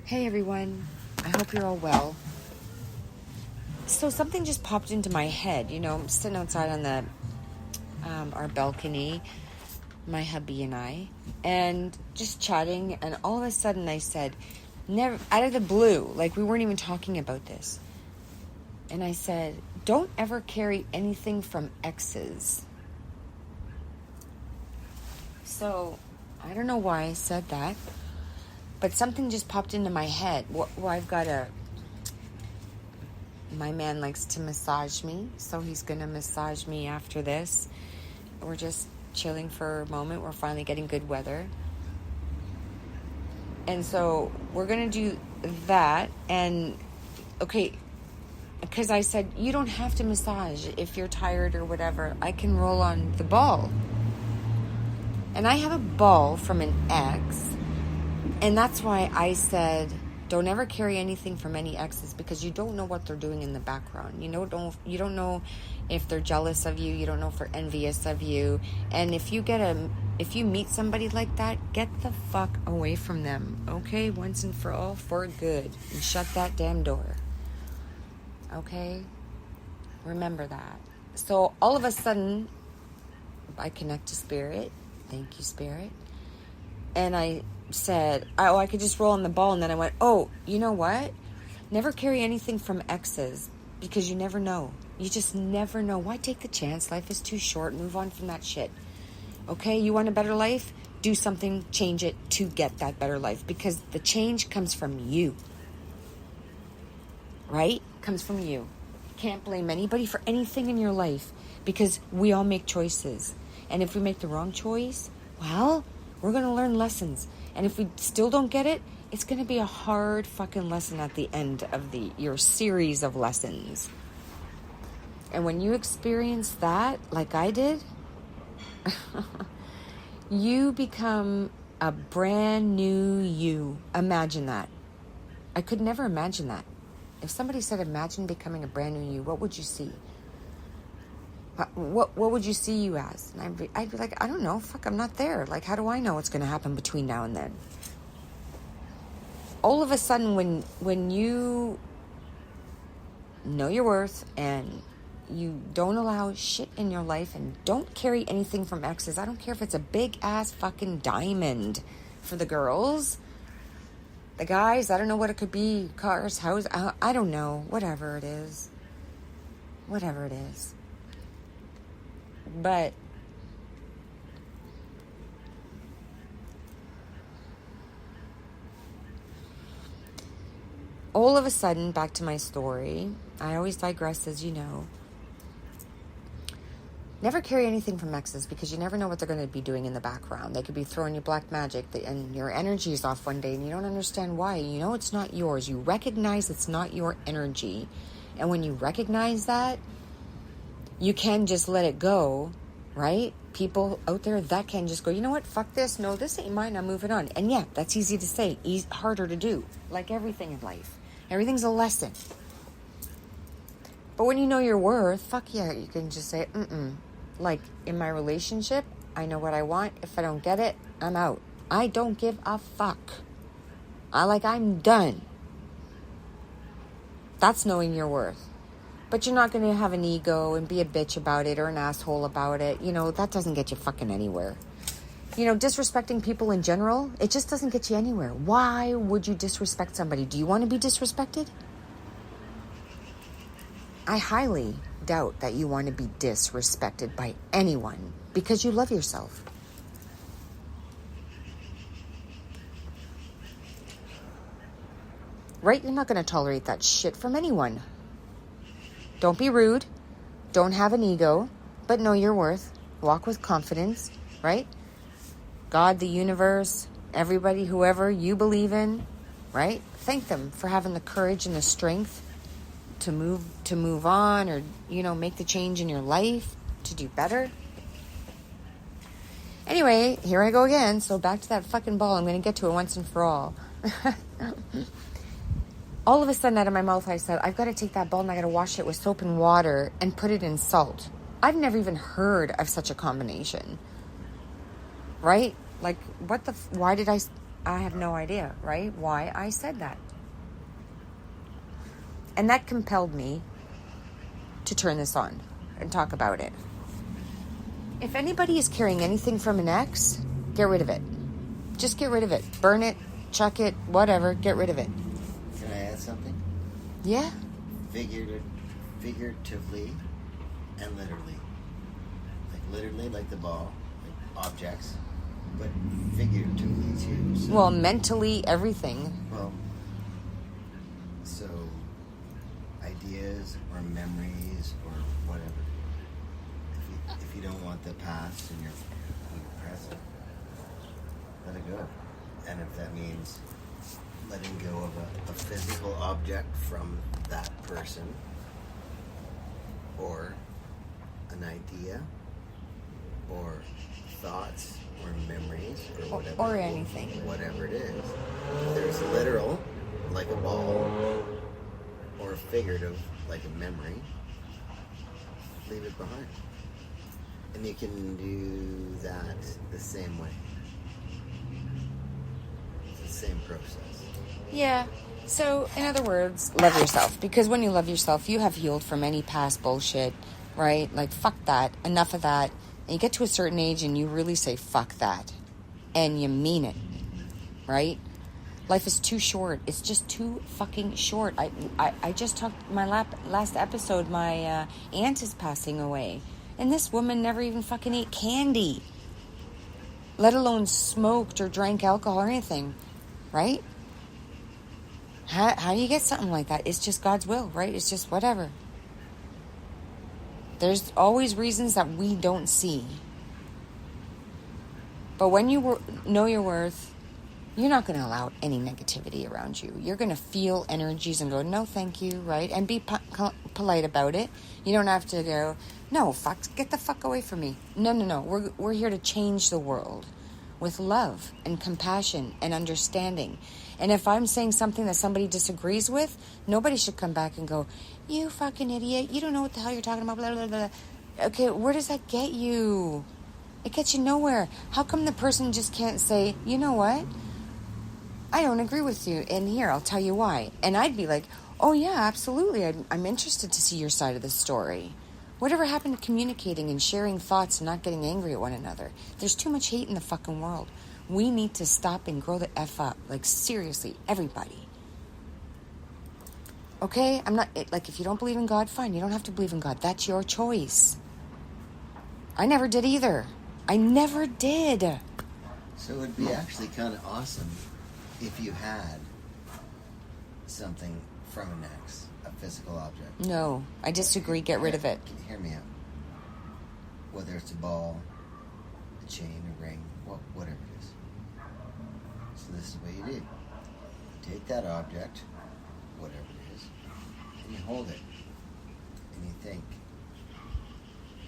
Hey everyone, I hope you're all well. So something just popped into my head. I'm sitting outside on the our balcony, my hubby and I, and just chatting, and all of a sudden I said, never, out of the blue, like we weren't even talking about this, and I said, don't ever carry anything from exes. So I don't know why I said that, but something just popped into my head. My man likes to massage me, so he's going to massage me after this. We're just chilling for a moment. We're finally getting good weather. And so we're going to do that. And, okay, because I said, you don't have to massage if you're tired or whatever. I can roll on the ball. And I have a ball from an ex. And that's why I said, don't ever carry anything from any exes, because you don't know what they're doing in the background. You don't know if they're jealous of you. You don't know if they're envious of you. And if you meet somebody like that, get the fuck away from them. Okay, once and for all, for good, and shut that damn door. Okay, remember that. So all of a sudden, I connect to Spirit. Thank you, Spirit. And I said, oh, I could just roll on the ball. And then I went, oh, you know what? Never carry anything from exes, because you never know. You just never know. Why take the chance? Life is too short. Move on from that shit. Okay? You want a better life? Do something, change it to get that better life, because the change comes from you. Right? Comes from you. You can't blame anybody for anything in your life, because we all make choices. And if we make the wrong choice, well, we're going to learn lessons. And if we still don't get it, it's going to be a hard fucking lesson at the end of your series of lessons. And when you experience that, like I did, you become a brand new you. Imagine that. I could never imagine that. If somebody said, imagine becoming a brand new you, what would you see? What would you see you as? And I'd be like, I don't know. Fuck, I'm not there. Like, how do I know what's going to happen between now and then? All of a sudden, when you know your worth and you don't allow shit in your life and don't carry anything from exes, I don't care if it's a big ass fucking diamond for the girls. The guys, I don't know what it could be. Cars, houses, I don't know. Whatever it is. Whatever it is. But all of a sudden, back to my story, I always digress, as you know. Never carry anything from exes, because you never know what they're going to be doing in the background. They could be throwing you black magic, and your energy is off one day and you don't understand why. You know it's not yours. You recognize it's not your energy. And when you recognize that, you can just let it go, right? People out there that can just go, you know what? Fuck this. No, this ain't mine. I'm moving on. And yeah, that's easy to say, harder to do. Like everything in life. Everything's a lesson. But when you know your worth, fuck yeah, you can just say, Like in my relationship, I know what I want. If I don't get it, I'm out. I don't give a fuck. I'm done. That's knowing your worth. But you're not going to have an ego and be a bitch about it or an asshole about it. That doesn't get you fucking anywhere. Disrespecting people in general, it just doesn't get you anywhere. Why would you disrespect somebody? Do you want to be disrespected? I highly doubt that you want to be disrespected by anyone, because you love yourself. Right? You're not going to tolerate that shit from anyone. Don't be rude. Don't have an ego, but know your worth. Walk with confidence, right? God, the universe, everybody, whoever you believe in, right? Thank them for having the courage and the strength to move on, or, make the change in your life to do better. Anyway, here I go again. So back to that fucking ball. I'm going to get to it once and for all. All of a sudden, out of my mouth, I said, I've got to take that ball and I got to wash it with soap and water and put it in salt. I've never even heard of such a combination. Right? Like, why did I I have no idea, right? Why I said that. And that compelled me to turn this on and talk about it. If anybody is carrying anything from an ex, get rid of it. Just get rid of it. Burn it, chuck it, whatever. Get rid of it. Can I add something? Yeah. Figuratively and literally. Like literally, like the ball, like objects, but figuratively too. So, Well, mentally, everything. Well, so ideas or memories or whatever. If you don't want the past in your present, let it go. And if that means letting go of a physical object from that person, or an idea, or thoughts, or memories, or whatever. Or anything. Whatever it is. There's literal, like a ball, or figurative, like a memory. Leave it behind. And you can do that the same way. It's the same process. Yeah. So, in other words, love yourself. Because when you love yourself, you have healed from any past bullshit, right? Like, fuck that. Enough of that. And you get to a certain age and you really say, fuck that. And you mean it, right? Life is too short. It's just too fucking short. I just talked, my last episode, my aunt is passing away. And this woman never even fucking ate candy. Let alone smoked or drank alcohol or anything, right? How do you get something like that? It's just God's will, right? It's just whatever. There's always reasons that we don't see. But when you know your worth, you're not going to allow any negativity around you. You're going to feel energies and go, no, thank you, right? And be polite about it. You don't have to go, no, fuck, get the fuck away from me. No. We're here to change the world with love and compassion and understanding. And if I'm saying something that somebody disagrees with, nobody should come back and go, you fucking idiot, you don't know what the hell you're talking about, blah, blah, blah. Okay, where does that get you? It gets you nowhere. How come the person just can't say, you know what? I don't agree with you, and here, I'll tell you why. And I'd be like, oh yeah, absolutely, I'm interested to see your side of the story. Whatever happened to communicating and sharing thoughts and not getting angry at one another? There's too much hate in the fucking world. We need to stop and grow the F up. Like, seriously, everybody. Okay? I'm not, like, if you don't believe in God, fine. You don't have to believe in God. That's your choice. I never did either. I never did. So it would be actually kind of awesome if you had something from an ex, a physical object. No, I disagree. Get rid of it. Hear me out. Whether it's a ball, a chain, a ring, whatever it is. So this is what you do. Take that object, whatever it is, and you hold it. And you think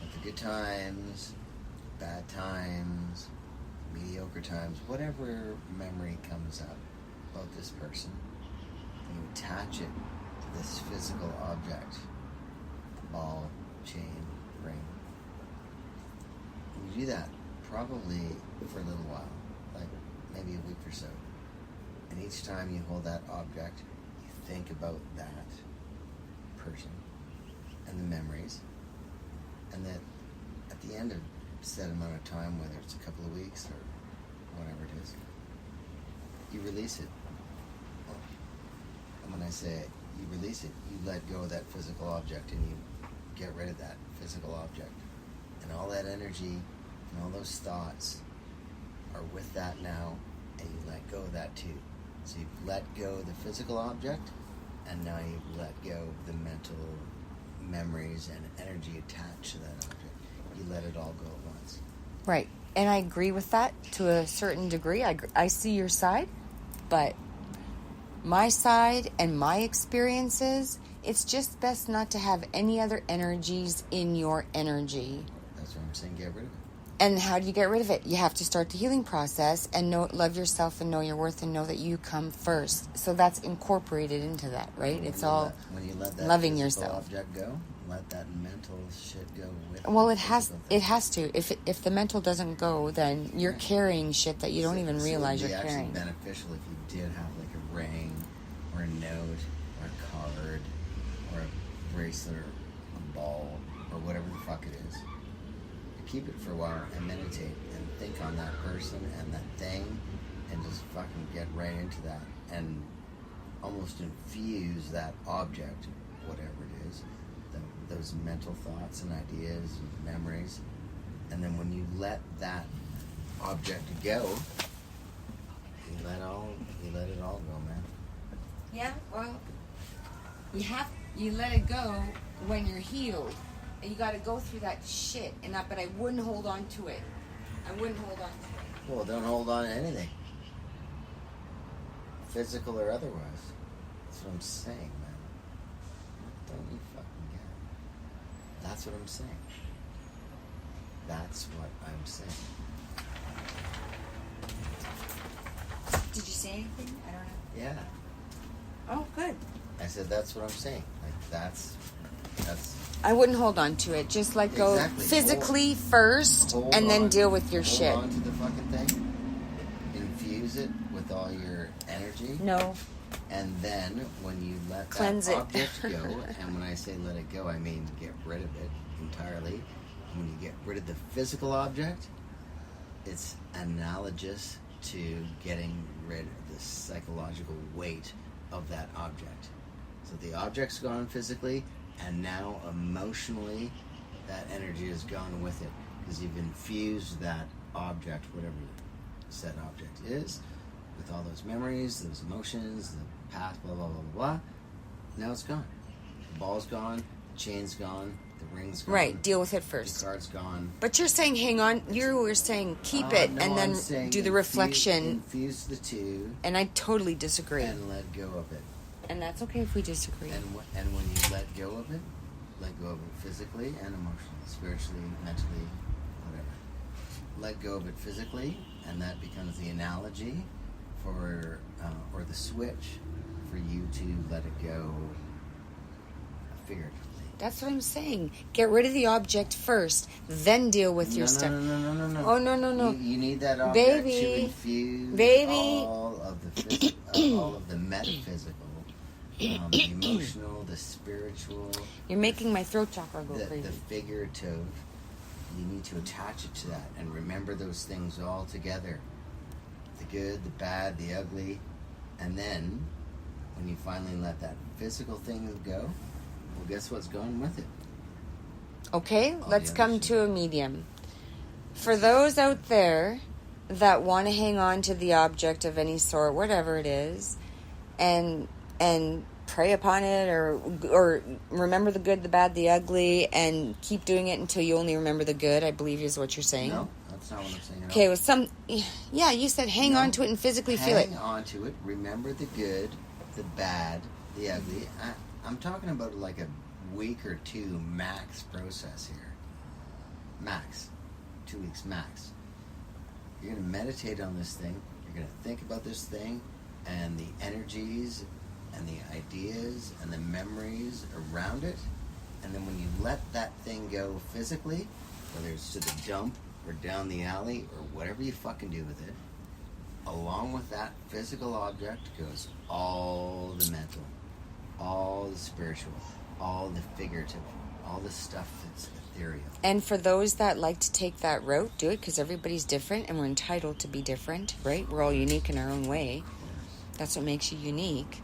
about the good times, bad times, mediocre times, whatever memory comes up about this person, and you attach it to this physical object, ball, chain, ring. And you do that probably for a little while, like maybe a week or so. And each time you hold that object, you think about that person and the memories, and then at the end of a set amount of time, whether it's a couple of weeks or whatever it is, you release it. And when I say you release it, you let go of that physical object and you get rid of that physical object. And all that energy and all those thoughts are with that now, and you let go of that too. So you've let go of the physical object, and now you've let go of the mental memories and energy attached to that object. You let it all go at once. Right. And I agree with that to a certain degree. I see your side, but my side and my experiences, it's just best not to have any other energies in your energy. That's what I'm saying, get rid of it. And how do you get rid of it? You have to start the healing process and love yourself and know your worth and know that you come first. So that's incorporated into that, right? It's all when you let that loving physical yourself. Object go, let that mental shit go with Well, the it has physical thing. it has to. If the mental doesn't go, then you're Right. carrying shit that you don't even So realize it'd you're be carrying. actually beneficial if you did have like a ring or a note or a card or a bracelet or a ball or whatever the fuck it is. Keep it for a while and meditate and think on that person and that thing and just fucking get right into that and almost infuse that object, whatever it is, those mental thoughts and ideas and memories. And then when you let that object go, you let it all go, man. Yeah, well, you let it go when you're healed. And you got to go through that shit. But I wouldn't hold on to it. I wouldn't hold on to it. Well, don't hold on to anything, physical or otherwise. That's what I'm saying, man. Don't you fucking get it? That's what I'm saying. That's what I'm saying. Did you say anything? I don't know. Yeah. Oh, good. I said that's what I'm saying. Like that's I wouldn't hold on to it. Just let go Exactly. physically first, hold and then on- deal with your shit. Hold on to the fucking thing. Infuse it with all your energy. No. And then when you let Cleanse that it. object go, and when I say let it go, I mean get rid of it entirely. When you get rid of the physical object, it's analogous to getting rid of the psychological weight of that object. So the object's gone physically, and now emotionally, that energy has gone with it because you've infused that object, whatever said object is, with all those memories, those emotions, the past, blah, blah, blah, blah, blah. Now it's gone. The ball's gone, the chain's gone, the ring's gone. Right, deal with it The first. card's gone. But you're saying hang on. You were saying keep it No, and I'm then saying do the reflection. Infuse the two And I totally disagree. and let go of it. And that's okay if we disagree. And when you let go of it physically and emotionally, spiritually, mentally, whatever. Let go of it physically, and that becomes the analogy for, or the switch for you to let it go figuratively. That's what I'm saying. Get rid of the object first, then deal with your stuff. No. Oh, no. You need that object Baby. to infuse Baby. all of the all of the metaphysical, the emotional, the spiritual. You're making my throat chakra go The crazy. figurative. You need to attach it to that and remember those things all together. The good, the bad, the ugly. And then, when you finally let that physical thing go, well, guess what's going with it? Okay, All let's the come other to a medium. For those out there that want to hang on to the object of any sort, whatever it is, and pray upon it or remember the good, the bad, the ugly, and keep doing it until you only remember the good, I believe is what you're saying. No, that's not what I'm saying at all. Okay, with yeah, you said hang on to it and physically feel it. Hang on to it. Remember the good, the bad, the ugly. I'm talking about like a week or two max process here. Max. 2 weeks max. You're going to meditate on this thing. You're going to think about this thing and the energies and the ideas and the memories around it. And then when you let that thing go physically, whether it's to the dump or down the alley or whatever you fucking do with it, along with that physical object goes all the mental, all the spiritual, all the figurative, all the stuff that's ethereal. And for those that like to take that route, do it because everybody's different and we're entitled to be different, right? We're all unique in our own way. That's what makes you unique.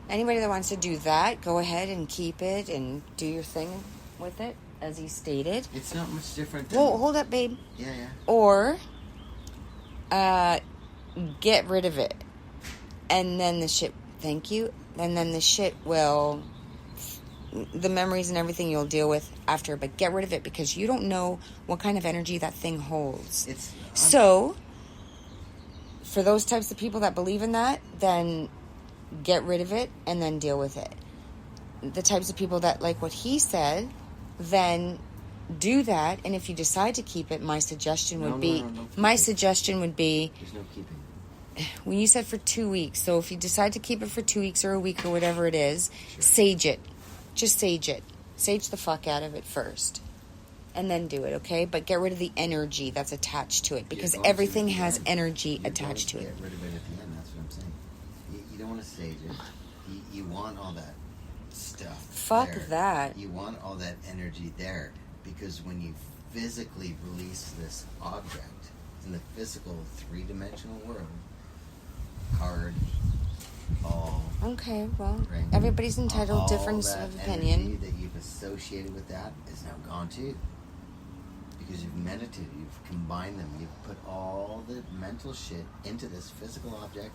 Anybody that wants to do that, go ahead and keep it and do your thing with it, as he stated. It's not much different than... Whoa, hold up, babe. Yeah. Or get rid of it. And then the shit, thank you. And then the shit will, the memories and everything you'll deal with after. But get rid of it because you don't know what kind of energy that thing holds. So, for those types of people that believe in that, then get rid of it and then deal with it. The types of people that like what he said, then do that. And if you decide to keep it, my suggestion would be, There's no keeping. when you said for 2 weeks, so if you decide to keep it for 2 weeks or a week or whatever it is, Sure. sage it. Just sage it. Sage the fuck out of it first. And then do it, okay? But get rid of the energy that's attached to it. Because everything has energy attached to it. Get rid of it at the end, that's what I'm saying. You don't want to sage it. You want all that stuff. Fuck there. that. You want all that energy there. Because when you physically release this object in the physical three-dimensional world, card, ball. Okay, well, ring, everybody's entitled to difference that of opinion. Energy that you've associated with that is now gone too. Because you've meditated, you've combined them, you've put all the mental shit into this physical object,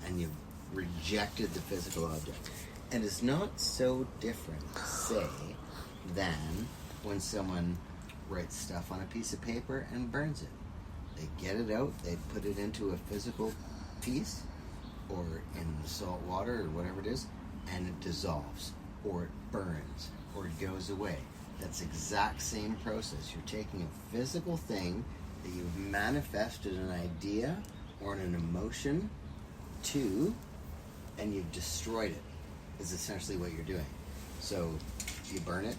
and you've rejected the physical object. And it's not so different, say, than when someone writes stuff on a piece of paper and burns it. They get it out, they put it into a physical piece, or in salt water, or whatever it is, and it dissolves, or it burns, or it goes away. That's the exact same process. You're taking a physical thing that you've manifested an idea or an emotion to, and you've destroyed it, is essentially what you're doing. So you burn it,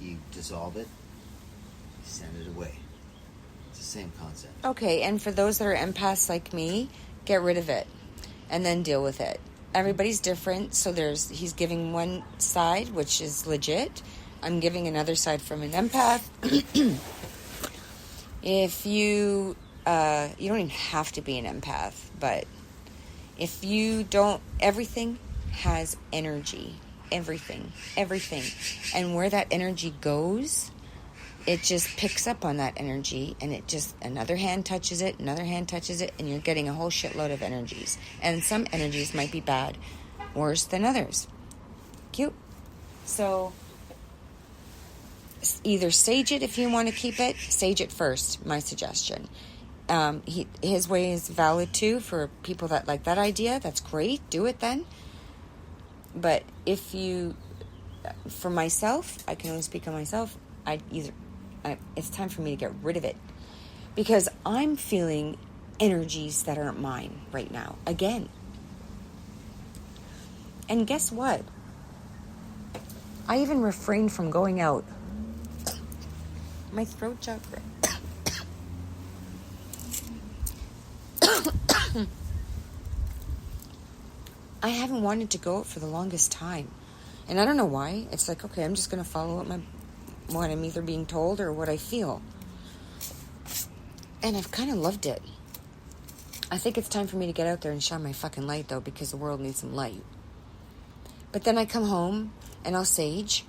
you dissolve it, you send it away. It's the same concept. Okay, and for those that are empaths like me, get rid of it and then deal with it. Everybody's different, so he's giving one side, which is legit. I'm giving another side from an empath. If you don't even have to be an empath, but if you don't, everything has energy. Everything. And where that energy goes, it just picks up on that energy, and it just, another hand touches it, and you're getting a whole shitload of energies. And some energies might be bad, worse than others. Cute. So either sage it if you want to keep it. Sage it first, my suggestion. His way is valid too for people that like that idea. That's great. Do it then. But for myself, I can only speak on myself. It's time for me to get rid of it, because I'm feeling energies that aren't mine right now again. And guess what? I even refrained from going out. My throat chakra. I haven't wanted to go out for the longest time. And I don't know why. It's like, okay, I'm just going to follow what I'm either being told or what I feel. And I've kind of loved it. I think it's time for me to get out there and shine my fucking light, though, because the world needs some light. But then I come home and I'll sage,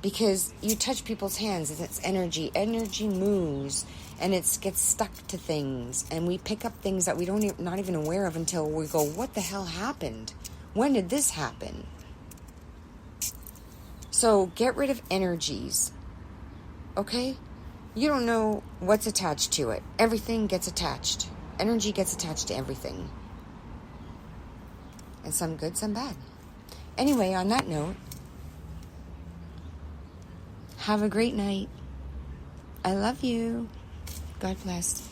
because you touch people's hands and it's energy. Energy moves, and it gets stuck to things, and we pick up things that we not even aware of until we go, what the hell happened? When did this happen? So get rid of energies, okay? You don't know what's attached to it. Everything gets attached. Energy gets attached to everything. And some good, some bad. Anyway, on that note, have a great night. I love you. God bless.